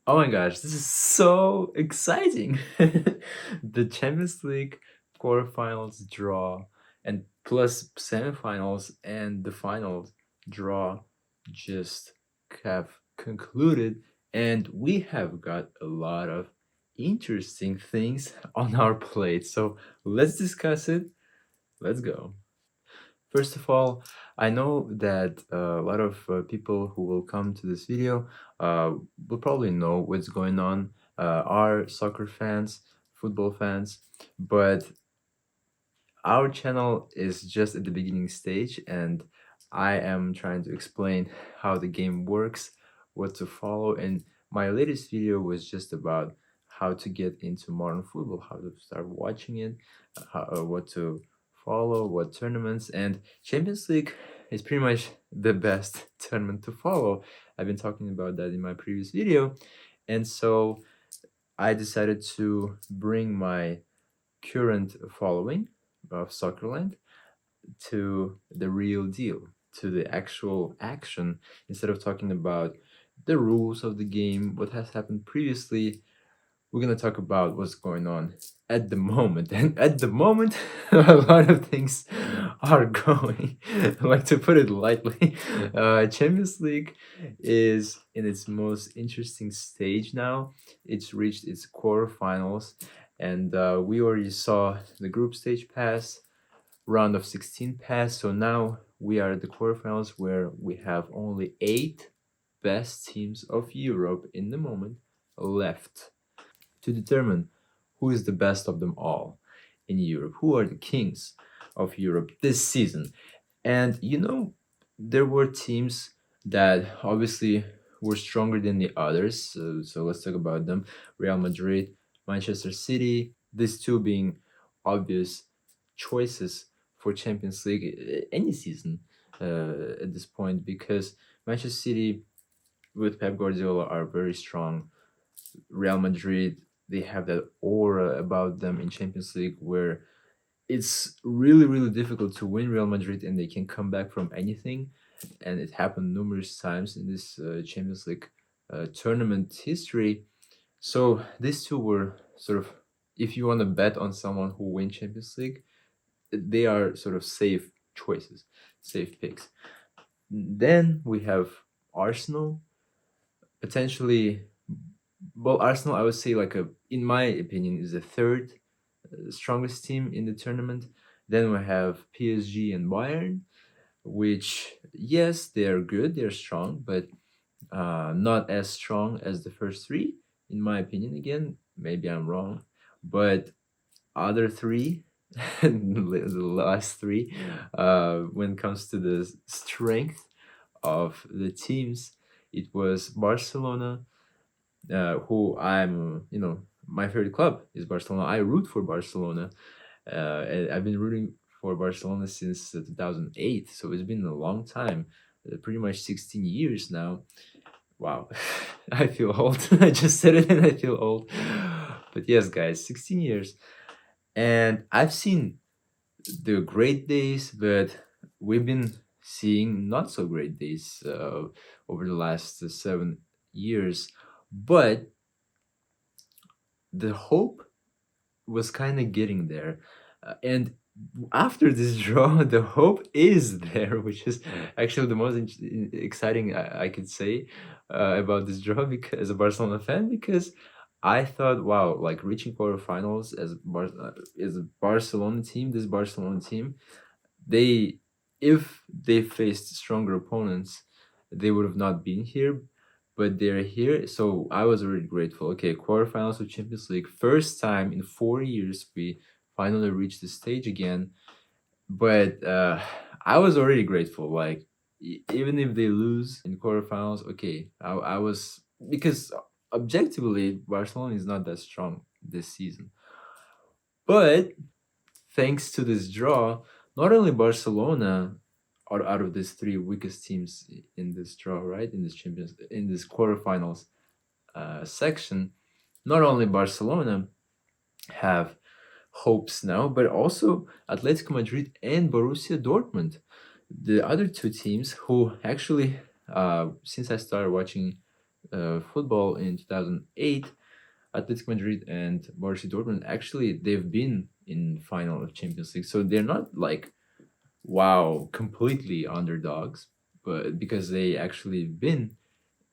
Oh my gosh, this is so exciting! The Champions League quarterfinals draw and plus semifinals and the finals draw just have concluded, and we have got a lot of interesting things on our plate. So let's discuss it. Let's go. First of all, I know that a lot of people who will come to this video will probably know what's going on, are soccer fans, football fans, but our channel is just at the beginning stage, and I am trying to explain how the game works, what to follow, and my latest video was just about how to get into modern football, how to start watching it, what to follow, what tournaments, and Champions League is pretty much the best tournament to follow. I've been talking about that in my previous video, and so I decided to bring my current following of Soccerland to the real deal, to the actual action, instead of talking about the rules of the game, what has happened previously. We're going to talk about what's going on at the moment. And at the moment, a lot of things are going, like to put it lightly. Champions League is in its most interesting stage now. It's reached its quarterfinals, and we already saw the group stage pass, round of 16 pass. So now we are at the quarterfinals where we have only 8 best teams of Europe in the moment left to determine who is the best of them all in Europe, who are the kings of Europe this season. And there were teams that obviously were stronger than the others. So let's talk about them. Real Madrid, Manchester City, these two being obvious choices for Champions League any season at this point, because Manchester City with Pep Guardiola are very strong. Real Madrid, they have that aura about them in Champions League where it's really, really difficult to win Real Madrid and they can come back from anything. And it happened numerous times in this Champions League tournament history. So these two were sort of, if you want to bet on someone who win Champions League, they are sort of safe choices, safe picks. Then we have Arsenal, potentially. Well, Arsenal, I would say, in my opinion, is the third strongest team in the tournament. Then we have PSG and Bayern, which, yes, they are good, they're strong, but not as strong as the first three, in my opinion. Again, maybe I'm wrong, but other three, the last three, when it comes to the strength of the teams, it was Barcelona, who my favorite club is Barcelona. I root for Barcelona. And I've been rooting for Barcelona since 2008, so it's been a long time, pretty much 16 years now. Wow, I feel old. I just said it and I feel old. But yes, guys, 16 years. And I've seen the great days, but we've been seeing not so great days over the last 7 years. But the hope was kind of getting there. And after this draw, the hope is there, which is actually the most exciting I could say about this draw, because as a Barcelona fan, because I thought, wow, like reaching quarterfinals as a Barcelona team, this Barcelona team, they if they faced stronger opponents, they would have not been here, but they're here. So I was already grateful. Okay, quarterfinals of Champions League, first time in 4 years we finally reached the stage again. But I was already grateful. Like even if they lose in quarterfinals, okay, I was, because objectively Barcelona is not that strong this season. But thanks to this draw, not only Barcelona are out of these three weakest teams in this draw, right? In this quarterfinals section, not only Barcelona have hopes now, but also Atletico Madrid and Borussia Dortmund, the other two teams who actually, since I started watching football in 2008, Atletico Madrid and Borussia Dortmund, actually they've been in final of Champions League, so they're not like wow completely underdogs, but because they actually been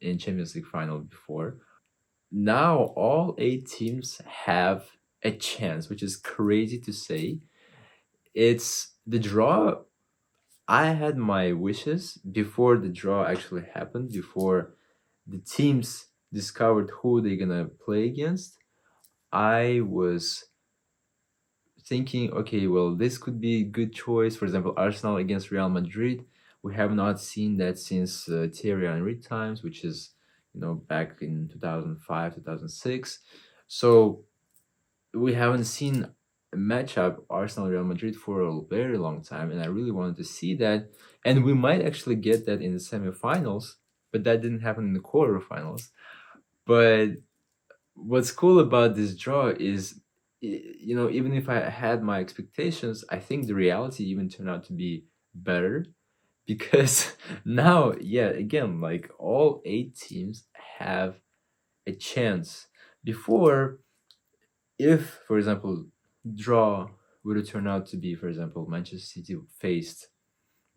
in Champions League final before. Now all 8 teams have a chance, which is crazy to say. It's the draw. I had my wishes before the draw actually happened, before the teams discovered who they're gonna play against. I was thinking, okay, well, this could be a good choice. For example, Arsenal against Real Madrid. We have not seen that since Thierry Henry times, which is, back in 2005, 2006. So we haven't seen a matchup Arsenal Real Madrid for a very long time, and I really wanted to see that. And we might actually get that in the semifinals, but that didn't happen in the quarterfinals. But what's cool about this draw is, even if I had my expectations, I think the reality even turned out to be better because now, yeah, again, like all 8 teams have a chance. Before, if, for example, draw would have turned out to be, for example, Manchester City faced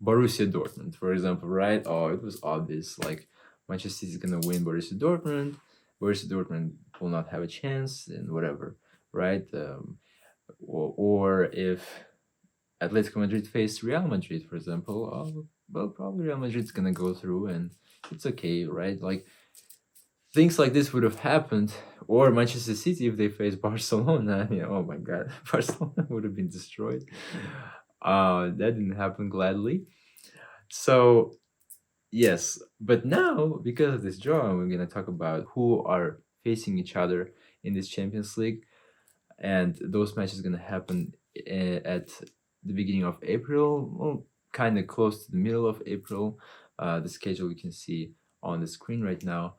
Borussia Dortmund, for example, right? Oh, it was obvious. Like Manchester City is gonna win Borussia Dortmund. Borussia Dortmund will not have a chance, and whatever, right? Or if Atletico Madrid faced Real Madrid, for example, oh, well, probably Real Madrid's gonna go through, and it's okay, right? Like things like this would have happened, or Manchester City if they faced Barcelona. Oh my God, Barcelona would have been destroyed. That didn't happen gladly. So yes, but now because of this draw, we're gonna talk about who are facing each other in this Champions League, and those matches are gonna happen at the beginning of April, well, kind of close to the middle of April. The schedule you can see on the screen right now,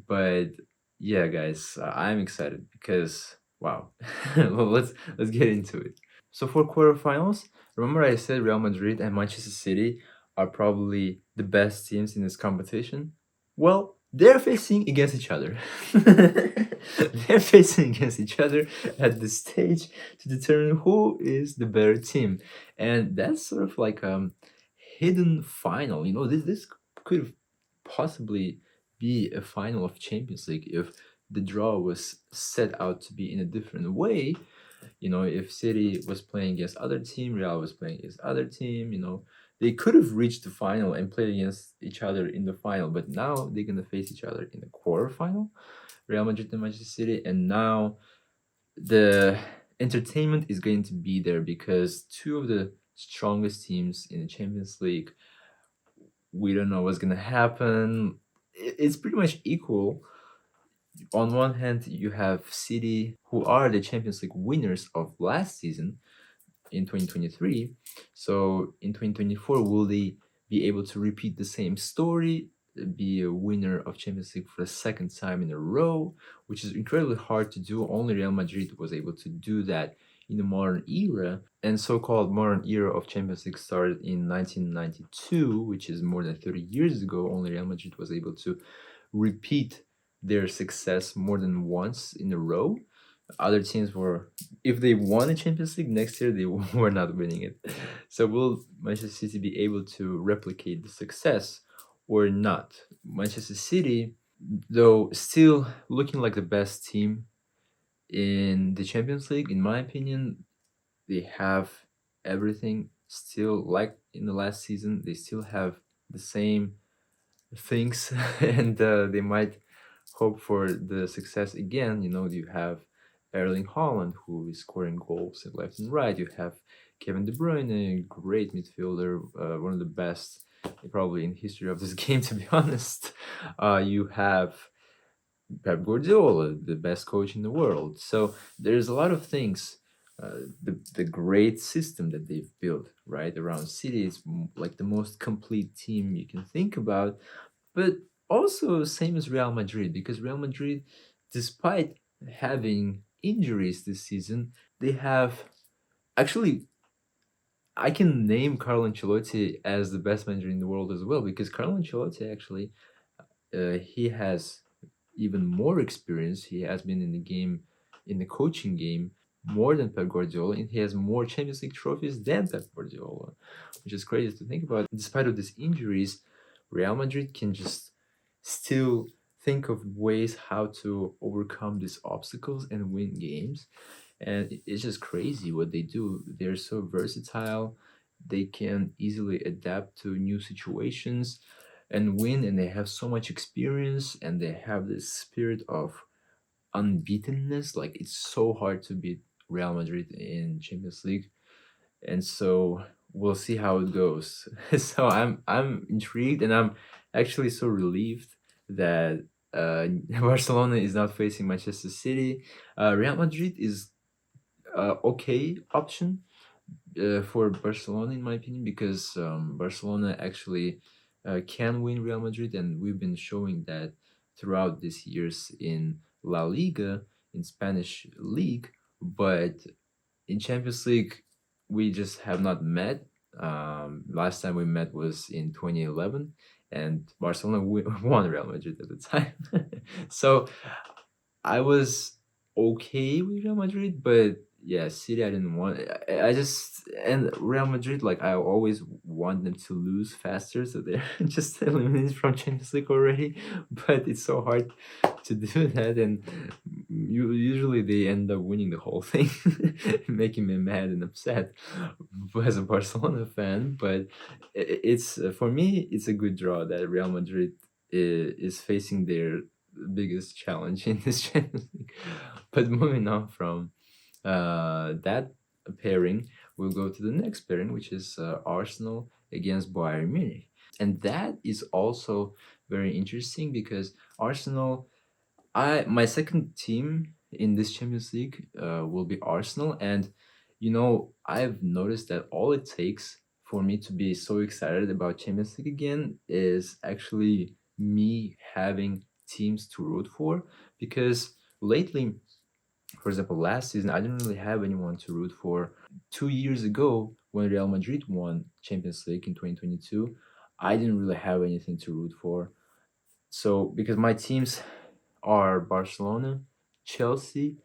but yeah, guys, I'm excited because wow. Well, let's get into it. So for quarterfinals, remember I said Real Madrid and Manchester City are probably the best teams in this competition? Well, they're facing against each other. They're facing against each other at this stage to determine who is the better team. And that's sort of like a hidden final. This could possibly be a final of Champions League if the draw was set out to be in a different way. If City was playing against other team, Real was playing against other team, they could have reached the final and played against each other in the final, but now they're gonna face each other in the quarterfinal, Real Madrid and Manchester City, and now the entertainment is going to be there because two of the strongest teams in the Champions League, we don't know what's gonna happen. It's pretty much equal. On one hand, you have City, who are the Champions League winners of last season in 2023. So in 2024, will they be able to repeat the same story, be a winner of Champions League for the second time in a row, which is incredibly hard to do. Only Real Madrid was able to do that in the modern era. And so-called modern era of Champions League started in 1992, which is more than 30 years ago. Only Real Madrid was able to repeat their success more than once in a row. Other teams were, if they won the Champions League next year, they were not winning it. So will Manchester City be able to replicate the success or not? Manchester City, though, still looking like the best team in the Champions League, in my opinion. They have everything still like in the last season. They still have the same things, and they might hope for the success again. You have Erling Haaland, who is scoring goals left and right. You have Kevin De Bruyne, a great midfielder, one of the best probably in history of this game, to be honest. You have Pep Guardiola, the best coach in the world. So there's a lot of things. The great system that they've built right around City is like the most complete team you can think about, but also same as Real Madrid, because Real Madrid, despite having injuries this season, they have actually, I can name Carlo Ancelotti as the best manager in the world as well, because Carlo Ancelotti actually he has even more experience. He has been in the game, in the coaching game, more than Pep Guardiola, and he has more Champions League trophies than Pep Guardiola, which is crazy to think about. Despite of these injuries, Real Madrid can just still think of ways how to overcome these obstacles and win games. And it's just crazy what they do. They're so versatile. They can easily adapt to new situations and win, and they have so much experience, and they have this spirit of unbeatenness. Like, it's so hard to beat Real Madrid in Champions League, and so we'll see how it goes. So I'm intrigued, and I'm actually so relieved that Barcelona is not facing Manchester City. Real Madrid is okay option for Barcelona, in my opinion, because Barcelona actually can win Real Madrid, and we've been showing that throughout these years in La Liga, in Spanish league. But in Champions League, we just have not met. Last time we met was in 2011, and Barcelona won Real Madrid at the time. So I was okay with Real Madrid, but yeah, City I didn't want. I just, and Real Madrid, like, I always want them to lose faster, so they're just eliminated from Champions League already. But it's so hard to do that, and usually they end up winning the whole thing, making me mad and upset as a Barcelona fan. But it's for me, it's a good draw that Real Madrid is facing their biggest challenge in this Champions League. But moving on from that pairing, we'll go to the next pairing, which is Arsenal against Bayern Munich. And that is also very interesting because Arsenal, my second team in this Champions League will be Arsenal. And I've noticed that all it takes for me to be so excited about Champions League again is actually me having teams to root for. Because lately, for example, last season, I didn't really have anyone to root for. 2 years ago, when Real Madrid won Champions League in 2022, I didn't really have anything to root for. So, because my teams are Barcelona, Chelsea,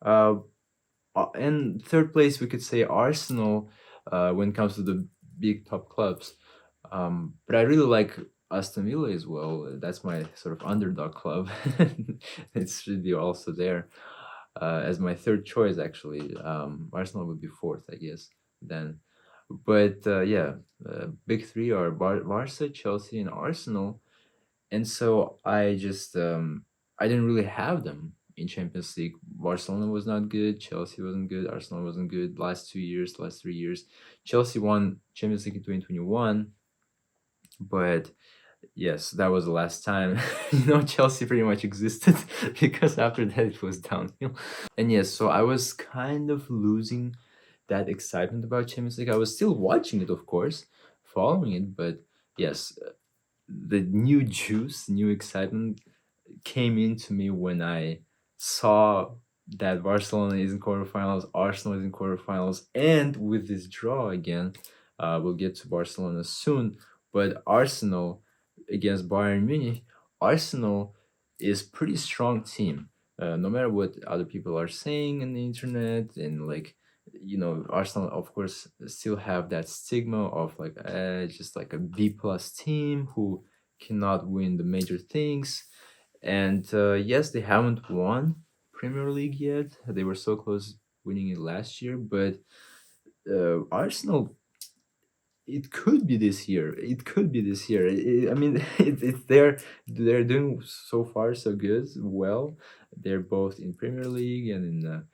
and third place, we could say Arsenal when it comes to the big top clubs. But I really like Aston Villa as well. That's my sort of underdog club. It should be also there as my third choice, actually. Arsenal would be fourth, I guess, then. But yeah, big three are Barca, Chelsea, and Arsenal. And so I didn't really have them in Champions League. Barcelona was not good, Chelsea wasn't good, Arsenal wasn't good. Last 2 years, last 3 years, Chelsea won Champions League in 2021, but yes, that was the last time Chelsea pretty much existed because after that it was downhill. And yes, so I was kind of losing that excitement about Champions League. I was still watching it, of course, following it, but yes, the new juice, new excitement came into me when I saw that Barcelona is in quarterfinals, Arsenal is in quarterfinals, and with this draw again, we'll get to Barcelona soon. But Arsenal against Bayern Munich, Arsenal is pretty strong team. No matter what other people are saying on the internet, and like, Arsenal, of course, still have that stigma of like just like a B+ team who cannot win the major things. And yes, they haven't won Premier League yet. They were so close winning it last year, but Arsenal, it could be this year. It could be this year. I mean, they're doing so far so good. Well, they're both in Premier League and in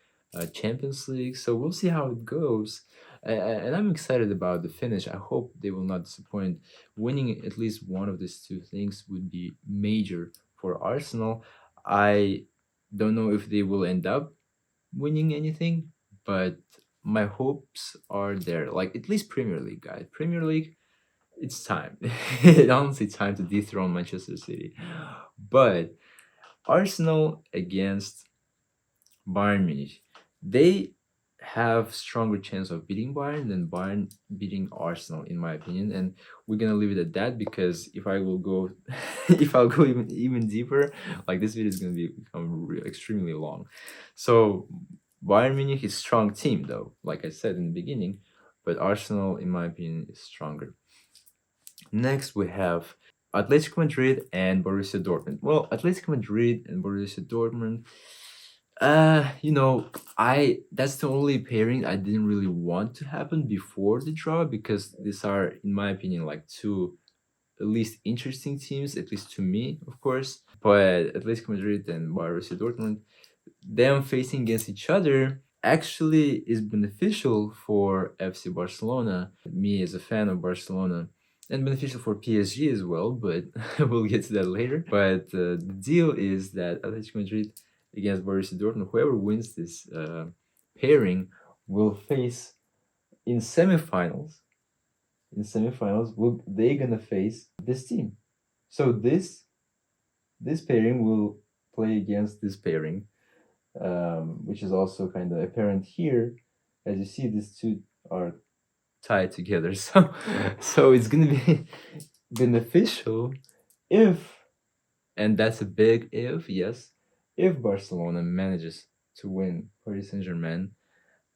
Champions League. So we'll see how it goes. And I'm excited about the finish. I hope they will not disappoint. Winning at least one of these two things would be major for Arsenal. I don't know if they will end up winning anything, but my hopes are there. Like, at least Premier League, guys. Premier League, it's time. It's honestly time to dethrone Manchester City. But Arsenal against Bayern Munich, they have stronger chance of beating Bayern than Bayern beating Arsenal, in my opinion. And we're gonna leave it at that, because if I will go, if I'll go even deeper, like this video is gonna become extremely long. So Bayern Munich is strong team though, like I said in the beginning, but Arsenal, in my opinion, is stronger. Next, we have Atletico Madrid and Borussia Dortmund. Well, Atletico Madrid and Borussia Dortmund, you know, that's the only pairing I didn't really want to happen before the draw, because these are, in my opinion, like two at least interesting teams, at least to me, of course. But Atletico Madrid and Borussia Dortmund, them facing against each other actually is beneficial for FC Barcelona, me as a fan of Barcelona, and beneficial for PSG as well, but we'll get to that later. But the deal is that Atletico Madrid against Borussia Dortmund, whoever wins this pairing will face in semifinals. In semifinals, they're gonna face this team. So this pairing will play against this pairing, which is also kind of apparent here. As you see, these two are tied together. So it's gonna be beneficial if, and that's a big if, yes, if Barcelona manages to win Paris Saint-Germain,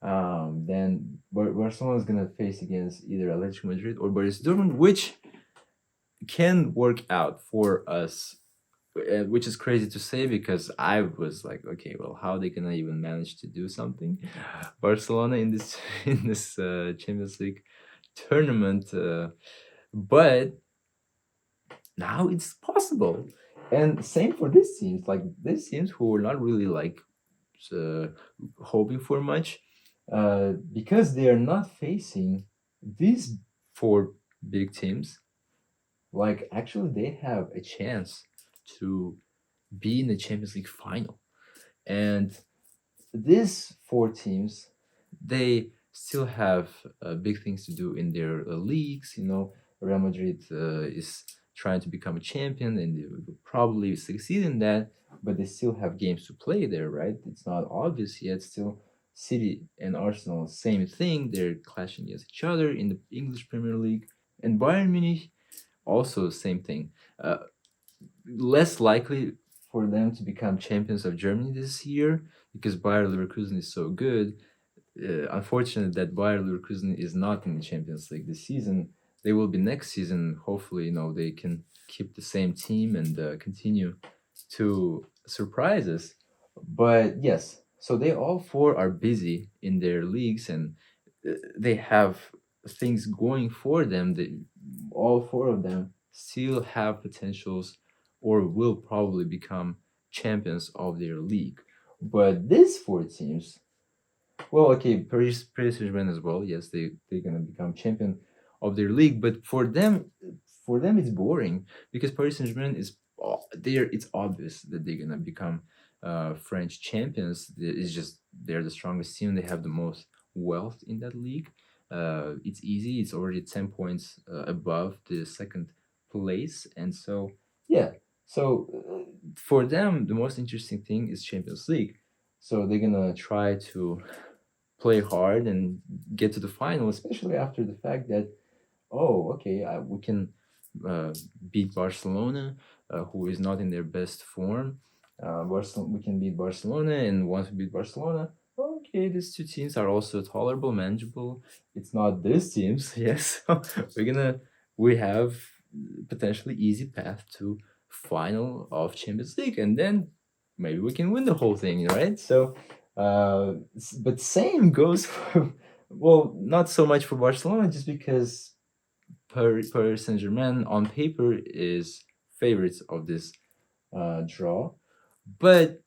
then Barcelona is gonna face against either Atletico Madrid or Borussia Dortmund, which can work out for us, which is crazy to say, because I was like, okay, well, how they gonna even manage to do something, Barcelona, in this Champions League tournament, but now it's possible. And same for these teams, like these teams who were not really like hoping for much, because they are not facing these four big teams. Like, actually, they have a chance to be in the Champions League final. And these four teams, they still have big things to do in their leagues. You know, Real Madrid is trying to become a champion, and they will probably succeed in that, but they still have games to play there, right? It's not obvious yet. Still, City and Arsenal, same thing. They're clashing against each other in the English Premier League. And Bayern Munich, also same thing. Less likely for them to become champions of Germany this year, because Bayer Leverkusen is so good. Unfortunate that Bayer Leverkusen is not in the Champions League this season. They will be next season. Hopefully, you know, they can keep the same team and continue to surprise us. But yes, so they all four are busy in their leagues, and they have things going for them. All four of them still have potentials, or will probably become champions of their league. But these four teams, well, okay, Paris Saint-Germain as well. Yes, they're gonna become champion of their league. But for them, it's boring, because Paris Saint-Germain is there. It's obvious that they're gonna become French champions. It's just they're the strongest team. They have the most wealth in that league. It's easy. It's already 10 points above the second place, and so yeah. So for them, the most interesting thing is Champions League. So they're gonna try to play hard and get to the final, especially after the fact that, oh, okay, we can beat Barcelona, who is not in their best form. We can beat Barcelona, and once we beat Barcelona, okay, these two teams are also tolerable, manageable. It's not these teams, yes. We have potentially easy path to final of Champions League, and then maybe we can win the whole thing, right? So, but same goes for, well, not so much for Barcelona, just because Paris Saint-Germain on paper is favorites of this draw, but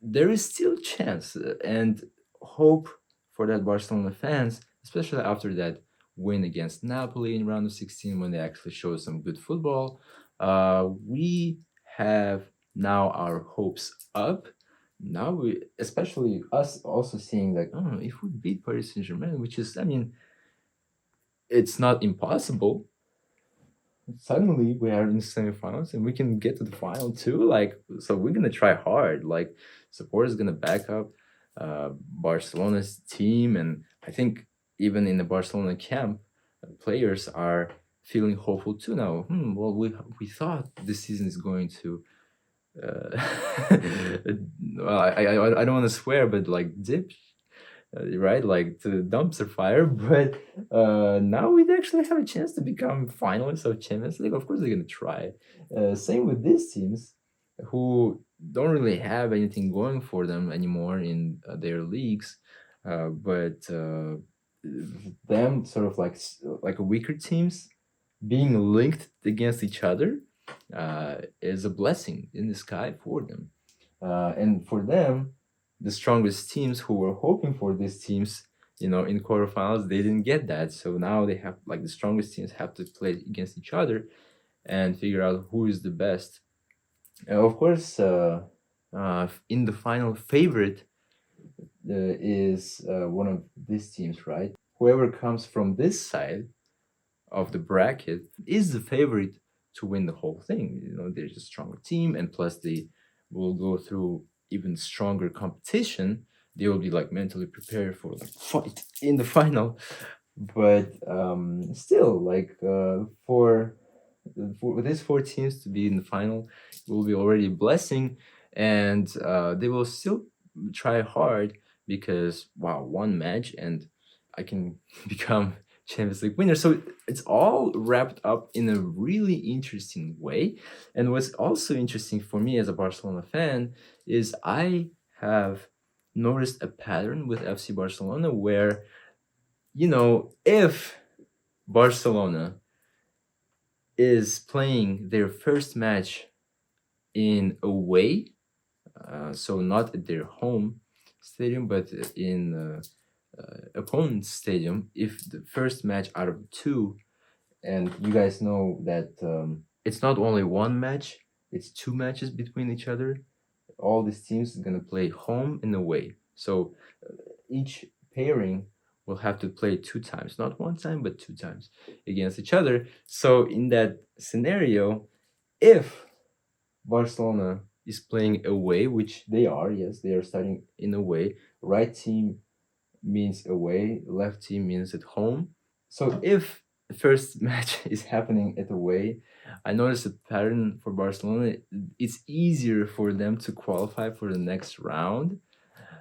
there is still chance and hope for that Barcelona fans, especially after that win against Napoli in round of 16, when they actually showed some good football. We have now our hopes up. Now we, especially us, also seeing like, oh, if we beat Paris Saint-Germain, which is, I mean, it's not impossible. Suddenly we are in semifinals and we can get to the final too. Like, so we're gonna try hard. Like, support is gonna back up Barcelona's team, and I think even in the Barcelona camp, players are feeling hopeful too now. Well, we thought this season is going to. Well, I don't want to swear, but like dip, right? Like to the dumpster fire. But now we actually have a chance to become finalists of Champions League. Of course, they're gonna try. Same with these teams who don't really have anything going for them anymore in their leagues, but them sort of like weaker teams being linked against each other is a blessing in the sky for them. And for them, the strongest teams who were hoping for these teams, in quarterfinals, they didn't get that. So now they have like the strongest teams have to play against each other and figure out who is the best. Of course, in the final, favorite is one of these teams, right? Whoever comes from this side of the bracket is the favorite to win the whole thing. There's a stronger team, and plus they will go through even stronger competition. They will be like mentally prepared for like fight in the final. But still, like for these four teams to be in the final, it will be already a blessing, and they will still try hard because wow, one match and I can become Champions League winner. So it's all wrapped up in a really interesting way. And what's also interesting for me as a Barcelona fan is I have noticed a pattern with FC Barcelona where, if Barcelona is playing their first match in away, so not at their home stadium, but in opponent's stadium, if the first match out of two, and you guys know that it's not only one match, it's two matches between each other. All these teams are gonna play home and away. So each pairing will have to play two times, not one time, but two times against each other. So in that scenario, if Barcelona is playing away, which they are, yes, they are starting in away, right team means away, left team means at home. So if the first match is happening at away, I noticed a pattern for Barcelona. It's easier for them to qualify for the next round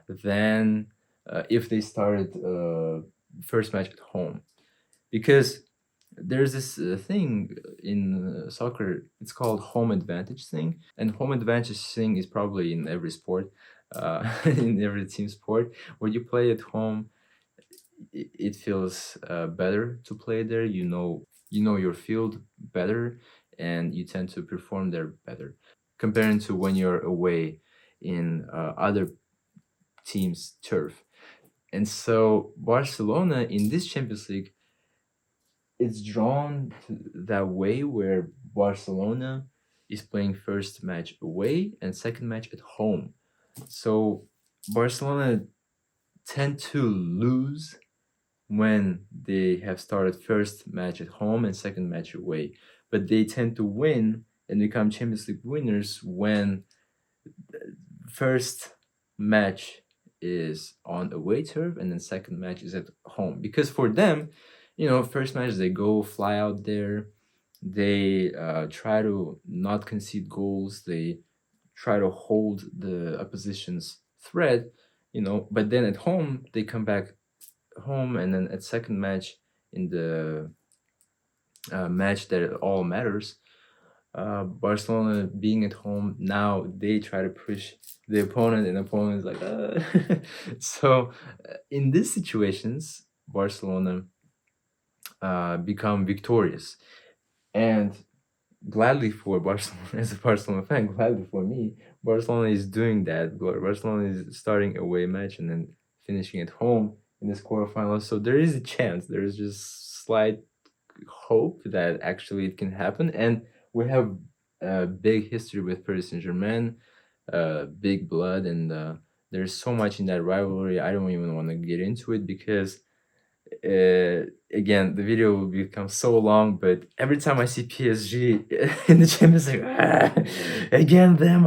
than if they started first match at home, because there's this thing in soccer. It's called home advantage thing, and home advantage thing is probably in every sport, in every team sport. When you play at home, it feels better to play there. You know your field better, and you tend to perform there better comparing to when you're away in other teams' turf. And so Barcelona in this Champions League, it's drawn to that way where Barcelona is playing first match away and second match at home. So Barcelona tend to lose when they have started first match at home and second match away, but they tend to win and become Champions League winners when first match is on away turf and then second match is at home. Because for them, first match they go fly out there, they try to not concede goals, they try to hold the opposition's threat, but then at home they come back home, and then at second match in the match that all matters, Barcelona being at home, now they try to push the opponent, and the opponent is like so in these situations Barcelona become victorious, and gladly for Barcelona, as a Barcelona fan, gladly for me, Barcelona is doing that. Barcelona is starting away match and then finishing at home in this quarterfinal. So there is a chance, there is just slight hope that actually it can happen. And we have a big history with Paris Saint-Germain, big blood, and there's so much in that rivalry. I don't even want to get into it because again, the video will become so long, but every time I see PSG in the Champions League, again them,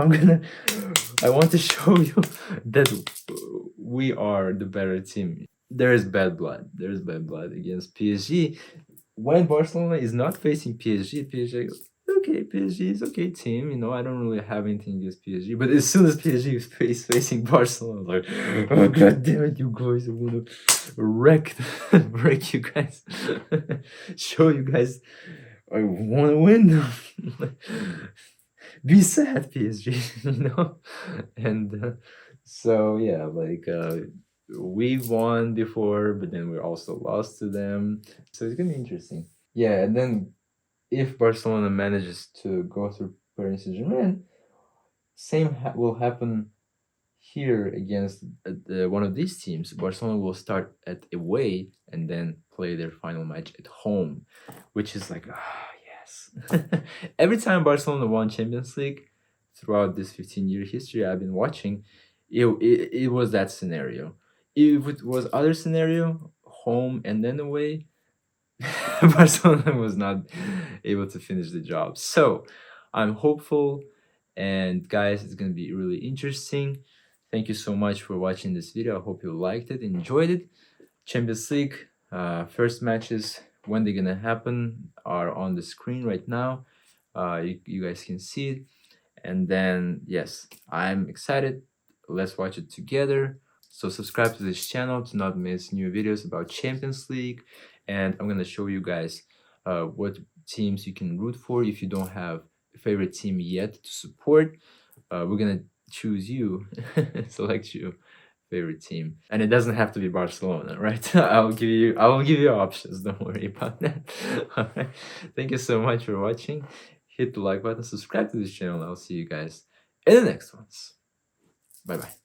I want to show you that we are the better team. There is bad blood. There is bad blood against PSG. When Barcelona is not facing PSG goes, okay, PSG is okay team. You know, I don't really have anything against PSG. But as soon as PSG is facing Barcelona, like, oh god damn it, you guys, I'm gonna break you guys, show you guys I want to win. Be sad, PSG, you know? And so, yeah, like, we won before, but then we also lost to them. So it's gonna be interesting. Yeah, and then if Barcelona manages to go through Paris Saint-Germain, same will happen here against one of these teams. Barcelona will start at away and then play their final match at home, which is like, yes. Every time Barcelona won Champions League throughout this 15-year history I've been watching, it was that scenario. If it was other scenario, home and then away, Barcelona was not able to finish the job. So I'm hopeful, and guys, it's gonna be really interesting. Thank you so much for watching this video. I hope you liked it, enjoyed it. Champions League first matches, when they're gonna happen, are on the screen right now. You guys can see it. And then, yes, I'm excited. Let's watch it together. So subscribe to this channel to not miss new videos about Champions League. And I'm gonna show you guys what teams you can root for if you don't have a favorite team yet to support. We're gonna choose you, select your favorite team, and it doesn't have to be Barcelona, right? I will give you options. Don't worry about that. All right. Thank you so much for watching. Hit the like button, subscribe to this channel. I'll see you guys in the next ones. Bye bye.